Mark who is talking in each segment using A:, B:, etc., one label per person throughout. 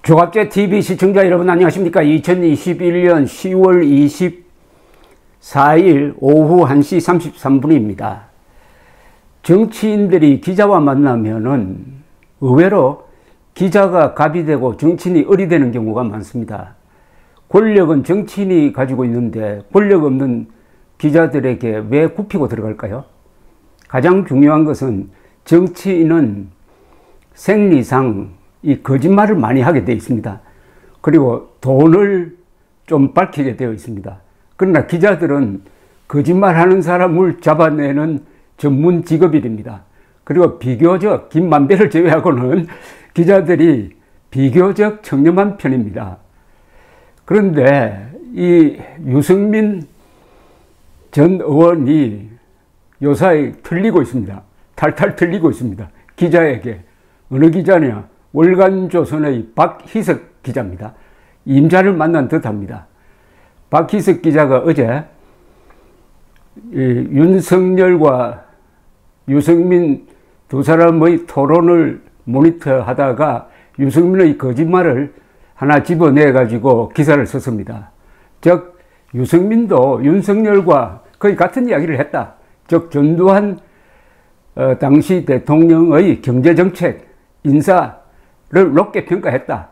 A: 조갑제 TV 시청자 여러분 안녕하십니까? 2021년 10월 24일 오후 1시 33분입니다. 정치인들이 기자와 만나면은 의외로 기자가 갑이 되고 정치인이 을이 되는 경우가 많습니다. 권력은 정치인이 가지고 있는데 권력 없는 기자들에게 왜 굽히고 들어갈까요? 가장 중요한 것은 정치인은 생리상 이 거짓말을 많이 하게 되어 있습니다. 그리고 돈을 좀 밝히게 되어 있습니다. 그러나 기자들은 거짓말하는 사람을 잡아내는 전문 직업입니다. 그리고 비교적 김만배를 제외하고는 기자들이 비교적 청렴한 편입니다. 그런데 이 유승민 전 의원이 요사이 틀리고 있습니다. 탈탈 틀리고 있습니다. 기자에게. 어느 기자냐? 월간조선의 박희석 기자입니다. 임자를 만난 듯합니다. 박희석 기자가 어제 윤석열과 유승민 두 사람의 토론을 모니터하다가 유승민의 거짓말을 하나 집어내가지고 기사를 썼습니다. 즉 유승민도 윤석열과 거의 같은 이야기를 했다. 즉 전두환 당시 대통령의 경제정책, 인사를 높게 평가했다.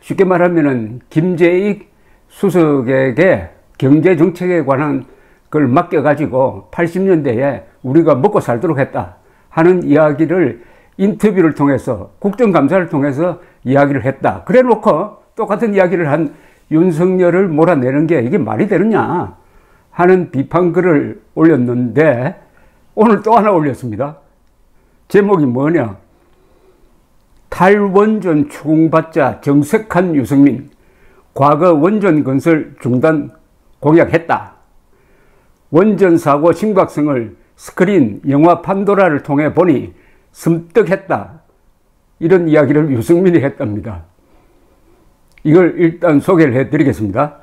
A: 쉽게 말하면은 김재익 수석에게 경제정책에 관한 걸 맡겨가지고 80년대에 우리가 먹고 살도록 했다 하는 이야기를 인터뷰를 통해서 국정감사를 통해서 이야기를 했다. 그래 놓고 똑같은 이야기를 한 윤석열을 몰아내는 게 이게 말이 되느냐 하는 비판글을 올렸는데 오늘 또 하나 올렸습니다. 제목이 뭐냐? 탈원전 추궁받자 정색한 유승민, 과거 원전 건설 중단 공약했다. 원전 사고 심각성을 스크린 영화 판도라를 통해 보니 섬뜩했다. 이런 이야기를 유승민이 했답니다. 이걸 일단 소개를 해드리겠습니다.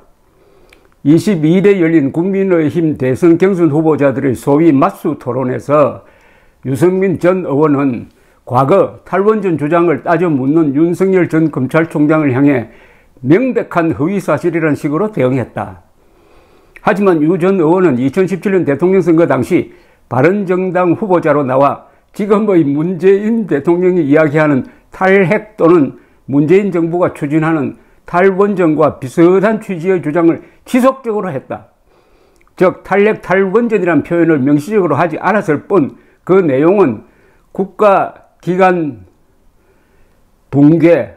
A: 22일에 열린 국민의힘 대선 경선 후보자들의 소위 맞수 토론에서 유승민 전 의원은 과거 탈원전 주장을 따져 묻는 윤석열 전 검찰총장을 향해 명백한 허위사실이라는 식으로 대응했다. 하지만 유 전 의원은 2017년 대통령 선거 당시 바른정당 후보자로 나와 지금의 문재인 대통령이 이야기하는 탈핵 또는 문재인 정부가 추진하는 탈원전과 비슷한 취지의 주장을 지속적으로 했다. 즉 탈핵 탈원전이라는 표현을 명시적으로 하지 않았을 뿐 그 내용은 국가기관 붕괴,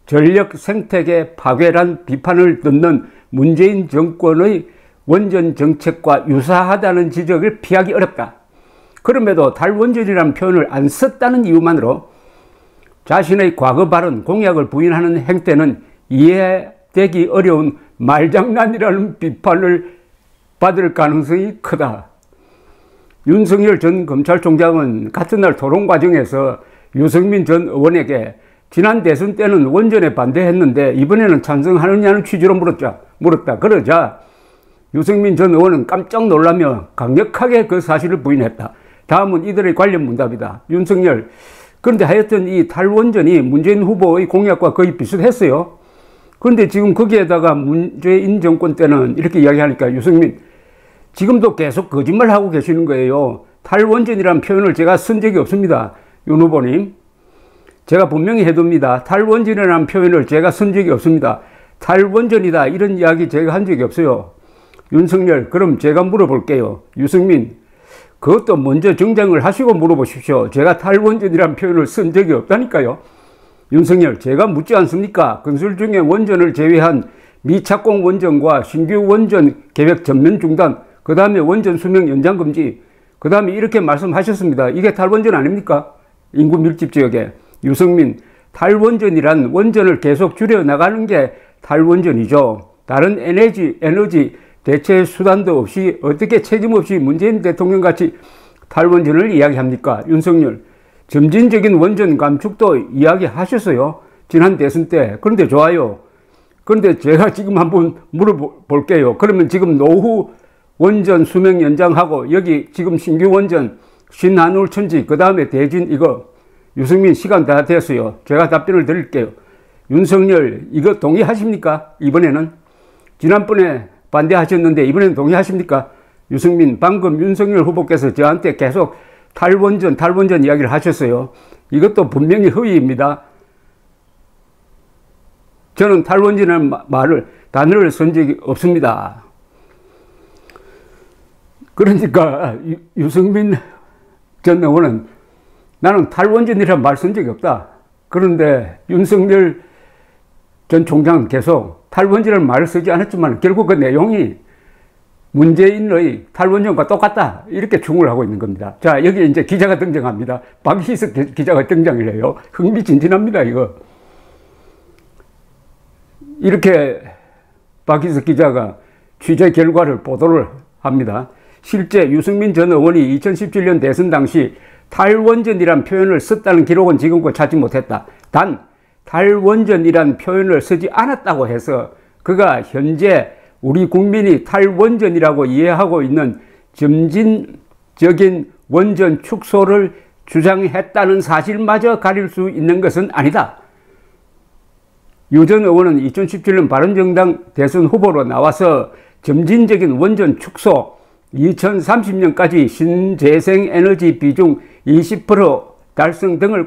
A: 전력 생태계 파괴란 비판을 듣는 문재인 정권의 원전 정책과 유사하다는 지적을 피하기 어렵다. 그럼에도 탈원전이라는 표현을 안 썼다는 이유만으로 자신의 과거 발언, 공약을 부인하는 행태는 이해되기 어려운 말장난이라는 비판을 받을 가능성이 크다. 윤석열 전 검찰총장은 같은 날 토론 과정에서 유승민 전 의원에게 지난 대선 때는 원전에 반대했는데 이번에는 찬성하느냐는 취지로 물었다. 그러자 유승민 전 의원은 깜짝 놀라며 강력하게 그 사실을 부인했다. 다음은 이들의 관련 문답이다. 윤석열, 그런데 하여튼 이 탈원전이 문재인 후보의 공약과 거의 비슷했어요. 그런데 지금 거기에다가 문재인 정권 때는 이렇게 이야기하니까 유승민, 지금도 계속 거짓말하고 계시는 거예요. 탈원전이라는 표현을 제가 쓴 적이 없습니다. 윤 후보님, 제가 분명히 해둡니다. 탈원전이라는 표현을 제가 쓴 적이 없습니다. 탈원전이다 이런 이야기 제가 한 적이 없어요. 윤석열, 그럼 제가 물어볼게요. 유승민, 그것도 먼저 정장을 하시고 물어보십시오. 제가 탈원전이라는 표현을 쓴 적이 없다니까요. 윤석열, 제가 묻지 않습니까? 건설 중에 원전을 제외한 미착공 원전과 신규 원전 계획 전면 중단, 그 다음에 원전 수명 연장 금지, 그 다음에 이렇게 말씀하셨습니다. 이게 탈원전 아닙니까? 인구 밀집 지역에. 유승민, 탈원전이란 원전을 계속 줄여나가는 게 탈원전이죠. 다른 에너지 대체 수단도 없이 어떻게 책임없이 문재인 대통령같이 탈원전을 이야기합니까? 윤석열, 점진적인 원전 감축도 이야기하셨어요. 지난 대선 때. 그런데 좋아요. 그런데 제가 지금 한번 물어볼게요. 그러면 지금 노후 원전 수명 연장하고 여기 지금 신규 원전 신한울 천지 그 다음에 대진 유승민 시간 다 됐어요. 제가 답변을 드릴게요. 윤석열 이거 동의하십니까? 이번에는 지난번에 반대하셨는데 이번에는 동의하십니까? 유승민 방금 윤석열 후보께서 저한테 계속 탈원전 이야기를 하셨어요. 이것도 분명히 허위입니다. 저는 탈원전이라는 단어를 쓴 적이 없습니다. 그러니까 유승민 전 의원은 나는 탈원전이라는 말 쓴 적이 없다. 그런데 윤석열 전 총장은 계속 탈원전이라는 말을 쓰지 않았지만 결국 그 내용이 문재인의 탈원전과 똑같다. 이렇게 충을 하고 있는 겁니다. 자, 여기 이제 기자가 등장합니다. 박희석 기자가 등장을 해요. 흥미진진합니다, 이거. 이렇게 박희석 기자가 취재 결과를 보도를 합니다. 실제 유승민 전 의원이 2017년 대선 당시 탈원전이란 표현을 썼다는 기록은 지금껏 찾지 못했다. 단 탈원전이란 표현을 쓰지 않았다고 해서 그가 현재 우리 국민이 탈원전이라고 이해하고 있는 점진적인 원전 축소를 주장했다는 사실마저 가릴 수 있는 것은 아니다. 유 전 의원은 2017년 바른정당 대선 후보로 나와서 점진적인 원전 축소, 2030년까지 신재생에너지 비중 20% 달성 등을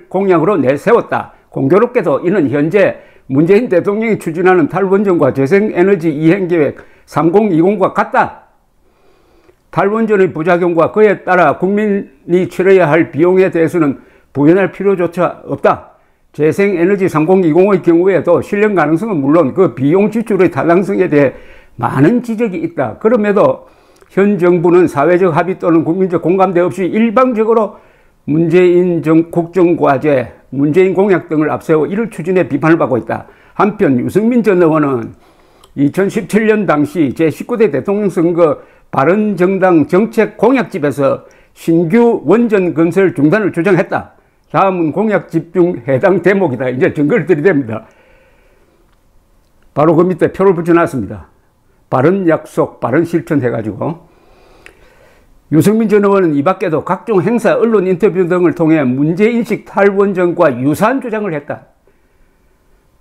A: 공약으로 내세웠다. 공교롭게도 이는 현재 문재인 대통령이 추진하는 탈원전과 재생에너지 이행계획 3020과 같다. 탈원전의 부작용과 그에 따라 국민이 치러야 할 비용에 대해서는 부연할 필요조차 없다. 재생에너지 3020의 경우에도 실현 가능성은 물론 그 비용 지출의 타당성에 대해 많은 지적이 있다. 그럼에도 현 정부는 사회적 합의 또는 국민적 공감대 없이 일방적으로 문재인 국정과제, 문재인 공약 등을 앞세워 이를 추진해 비판을 받고 있다. 한편 유승민 전 의원은 2017년 당시 제19대 대통령 선거 바른정당 정책 공약집에서 신규 원전 건설 중단을 주장했다. 다음은 공약집 중 해당 대목이다. 이제 증거를 들이댑니다. 바로 그 밑에 표를 붙여놨습니다. 바른 약속, 바른 실천 해가지고. 유승민 전 의원은 이 밖에도 각종 행사, 언론 인터뷰 등을 통해 문제인식 탈원전과 유사한 주장을 했다.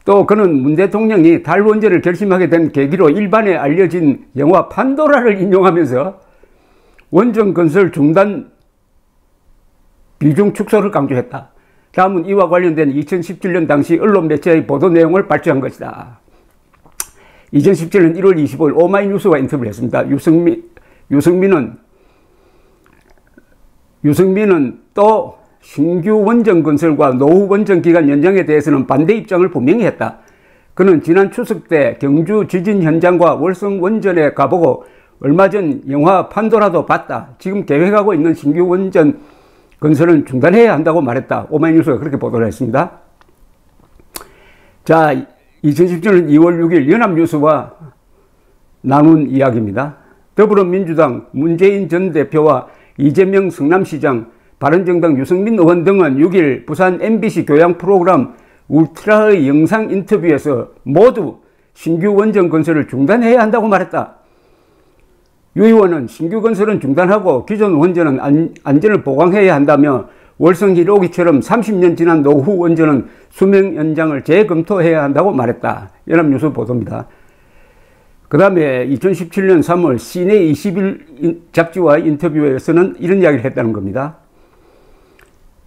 A: 또 그는 문 대통령이 탈원전을 결심하게 된 계기로 일반에 알려진 영화 판도라를 인용하면서 원전 건설 중단 비중 축소를 강조했다. 다음은 이와 관련된 2017년 당시 언론 매체의 보도 내용을 발표한 것이다. 2017년 1월 25일 오마이뉴스와 인터뷰를 했습니다. 유승민은 또 신규 원전 건설과 노후 원전 기간 연장에 대해서는 반대 입장을 분명히 했다. 그는 지난 추석 때 경주 지진 현장과 월성 원전에 가보고 얼마 전 영화 판도라도 봤다. 지금 계획하고 있는 신규 원전 건설은 중단해야 한다고 말했다. 오마이뉴스가 그렇게 보도를 했습니다. 자, 2017년 2월 6일 연합뉴스와 나눈 이야기입니다. 더불어민주당 문재인 전 대표와 이재명 성남시장, 바른정당 유승민 의원 등은 6일 부산 MBC 교양 프로그램 울트라의 영상 인터뷰에서 모두 신규 원전 건설을 중단해야 한다고 말했다. 유 의원은 신규 건설은 중단하고 기존 원전은 안전을 보강해야 한다며 월성 1호기처럼 30년 지난 노후 원전은 수명 연장을 재검토해야 한다고 말했다. 연합뉴스 보도입니다. 그 다음에 2017년 3월 시내 20일 잡지와의 인터뷰에서는 이런 이야기를 했다는 겁니다.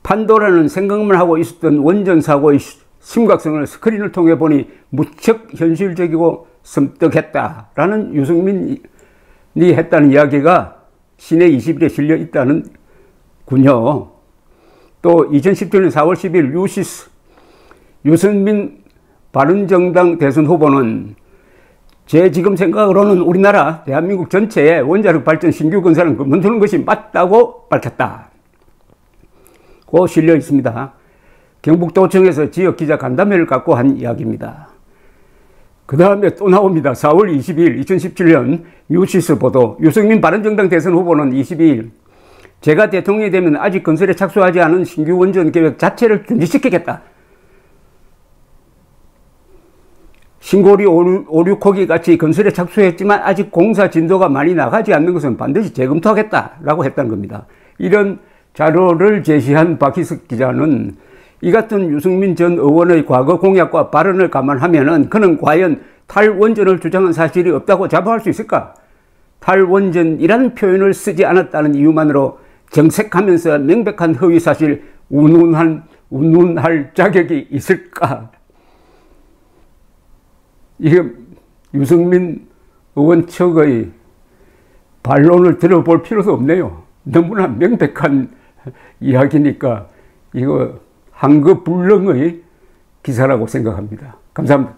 A: 판도라는 생각만 하고 있었던 원전 사고의 심각성을 스크린을 통해 보니 무척 현실적이고 섬뜩했다라는 유승민이 했다는 이야기가 시내 21에 실려 있다는 군요. 또 2017년 4월 10일 유시스 유승민 바른정당 대선 후보는 제 지금 생각으로는 우리나라 대한민국 전체의 원자력 발전 신규 건설은 그만두는 것이 맞다고 밝혔다. 고 실려 있습니다. 경북도청에서 지역기자 간담회를 갖고 한 이야기입니다. 그 다음에 또 나옵니다. 4월 22일 2017년 뉴시스 보도. 유승민 바른정당 대선 후보는 22일 제가 대통령이 되면 아직 건설에 착수하지 않은 신규 원전 계획 자체를 중지시키겠다. 신고리 5,6호기 같이 건설에 착수했지만 아직 공사 진도가 많이 나가지 않는 것은 반드시 재검토하겠다라고 했다는 겁니다. 이런 자료를 제시한 박희석 기자는 이 같은 유승민 전 의원의 과거 공약과 발언을 감안하면은 그는 과연 탈원전을 주장한 사실이 없다고 자부할 수 있을까? 탈원전이라는 표현을 쓰지 않았다는 이유만으로 정색하면서 명백한 허위 사실 운운할 자격이 있을까? 이게 유승민 의원 측의 반론을 들어볼 필요도 없네요. 너무나 명백한 이야기니까 이거 한거불능의 기사라고 생각합니다. 감사합니다.